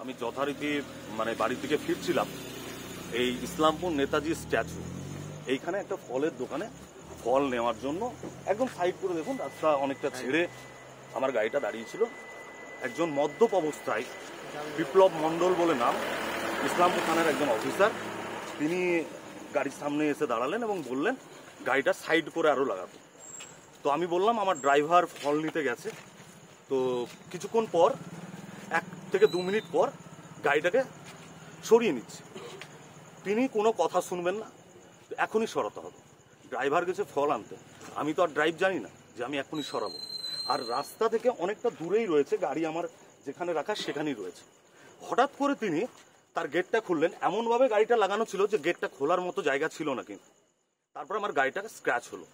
আমি যথারীতি মানে বাড়ি থেকে ফিরছিলাম, এই ইসলামপুর নেতাজি স্ট্যাচু এইখানে একটা ফলের দোকানে ফল নেওয়ার জন্য একদম সাইড করে দেখুন রাস্তা অনেকটা ছেড়ে আমার গাড়িটা দাঁড়িয়েছিল। একজন মদ্যপ অবস্থায় বিপ্লব মণ্ডল বলে নাম, ইসলামপুর থানার একজন অফিসার, তিনি গাড়ির সামনে এসে দাঁড়ালেন এবং বললেন গাড়িটা সাইড করে আরও লাগাতে। তো আমি বললাম আমার ড্রাইভার ফল নিতে গেছে। তো কিছুক্ষণ পর 1 থেকে 2 মিনিট পর গাড়িটাকে সরিয়ে নিচ্ছে। তিনি কোনো কথা শুনবেন না, এখনই সরাতে হবে। ড্রাইভার গেছে ফল আনতে, আমি তো আর ড্রাইভ জানি না যে আমি এখনই সরাবো। আর রাস্তা থেকে অনেকটা দূরেই রয়েছে গাড়ি, আমার যেখানে রাখা সেখানেই রয়েছে। হঠাৎ করে তিনি তার গেটটা খুললেন, এমনভাবে গাড়িটা লাগানো ছিল যে গেটটা খোলার মতো জায়গা ছিল না। কিন্তু তারপর আমার গাড়িটা স্ক্র্যাচ হলো,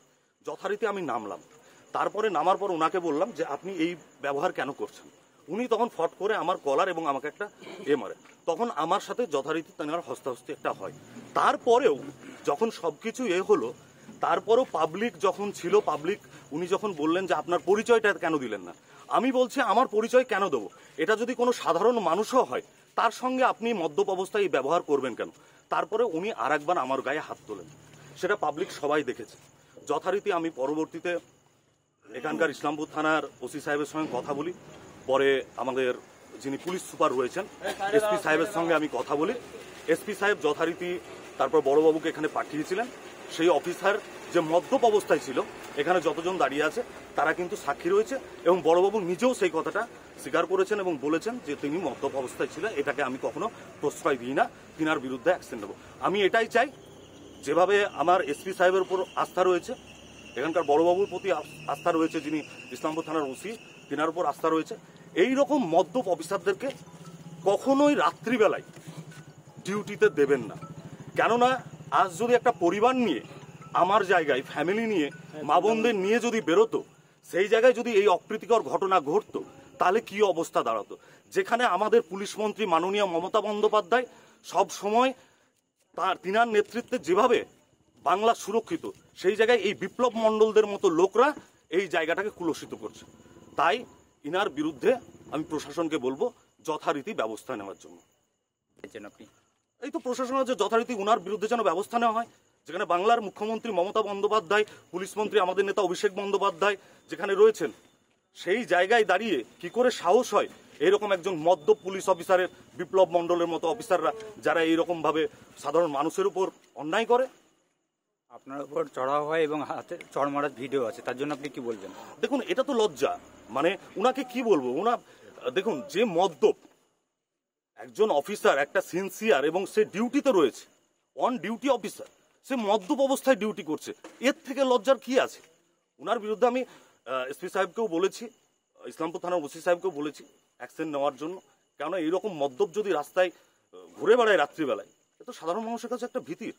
যথারীতি আমি নামলাম। তারপরে নামার পর ওনাকে বললাম যে আপনি এই ব্যবহার কেন করছেন। উনি তখন ফট করে আমার কলার এবং আমাকে একটা মারে। তখন আমার সাথে যথারীতি তার হস্তাহস্তি একটা হয়। তারপরেও যখন সবকিছু হলো, তারপরেও পাবলিক যখন ছিল, পাবলিক উনি যখন বললেন যে আপনার পরিচয়টা কেন দিলেন না, আমি বলছি আমার পরিচয় কেন দেবো? এটা যদি কোনো সাধারণ মানুষও হয় তার সঙ্গে আপনি মদ্যপ অবস্থায় ব্যবহার করবেন কেন? তারপরে উনি আরেকবার আমার গায়ে হাত তোলেন, সেটা পাবলিক সবাই দেখেছে। যথারীতি আমি পরবর্তীতে এখানকার ইসলামপুর থানার ওসি সাহেবের সঙ্গে কথা বলি। পরে আমাদের যিনি পুলিশ সুপার রয়েছেন এসপি সাহেবের সঙ্গে আমি কথা বলি। এসপি সাহেব যথারীতি তারপর বড়বাবুকে এখানে পাঠিয়েছিলেন। সেই অফিসার যে মদ্যপ অবস্থায় ছিল, এখানে যতজন দাঁড়িয়ে আছে তারা কিন্তু সাক্ষী রয়েছে এবং বড়বাবু নিজেও সেই কথাটা স্বীকার করেছেন এবং বলেছেন যে তিনি মদ্যপ অবস্থায় ছিলেন। এটাকে আমি কখনো প্রশ্রয় দিই না, তিনার বিরুদ্ধে অ্যাকশন নেব। আমি এটাই চাই, যেভাবে আমার এসপি সাহেবের উপর আস্থা রয়েছে, এখানকার বড়বাবুর প্রতি আস্থা রয়েছে, যিনি ইসলামপুর থানার ওসি, তিনার উপর আস্থা রয়েছে, এই রকম মদ্যপ অফিসারদেরকে কখনোই রাত্রিবেলায় ডিউটিতে দেবেন না। কেননা আজ যদি একটা পরিবার নিয়ে, আমার জায়গায় ফ্যামিলি নিয়ে, মা বোনদের নিয়ে যদি বেরোতো, সেই জায়গায় যদি এই অপ্রীতিকর ঘটনা ঘটতো, তাহলে কি অবস্থা দাঁড়াতো। যেখানে আমাদের পুলিশ মন্ত্রী মাননীয় মমতা বন্দ্যোপাধ্যায় সব সময় তিনার নেতৃত্বে যেভাবে বাংলা সুরক্ষিত, সেই জায়গায় এই বিপ্লব মণ্ডলদের মতো লোকরা এই জায়গাটাকে কুলসিত করছে। তাই ইনার বিরুদ্ধে আমি প্রশাসনকে বলবো যথারীতি ব্যবস্থা নেওয়ার জন্য। আপনি এই তো প্রশাসন আছে, যথারীতি উনার বিরুদ্ধে যেন ব্যবস্থা নেওয়া হয়। যেখানে বাংলার মুখ্যমন্ত্রী মমতা বন্দ্যোপাধ্যায়, পুলিশ মন্ত্রী আমাদের নেতা অভিষেক বন্দ্যোপাধ্যায় যেখানে রয়েছেন, সেই জায়গায় দাঁড়িয়ে কি করে সাহস হয় এইরকম একজন মদ্যপ পুলিশ অফিসারের, বিপ্লব মণ্ডলের মতো অফিসাররা যারা এইরকম ভাবে সাধারণ মানুষের উপর অন্যায় করে। আপনার উপর চড়াও হয় এবং হাতে চড় মারার ভিডিও আছে, তার জন্য আপনি কি বলবেন? দেখুন, এটা তো লজ্জা। মানে উনাকে কি বলবো, দেখুন যে মদ্যপ একজন অফিসার, একটা সিনসিয়ার, এবং সে ডিউটিতে রয়েছে, অন ডিউটি অফিসার, সে মদ্যপ অবস্থায় ডিউটি করছে, এর থেকে লজ্জার কি আছে? উনার বিরুদ্ধে আমি এসপি সাহেবকেও বলেছি, ইসলামপুর থানার ওসি সাহেবকেও বলেছি অ্যাকশন নেওয়ার জন্য। কেননা এইরকম মদ্যপ যদি রাস্তায় ঘুরে বেড়ায় রাত্রিবেলায়, এ তো সাধারণ মানুষের কাছে একটা ভীতির।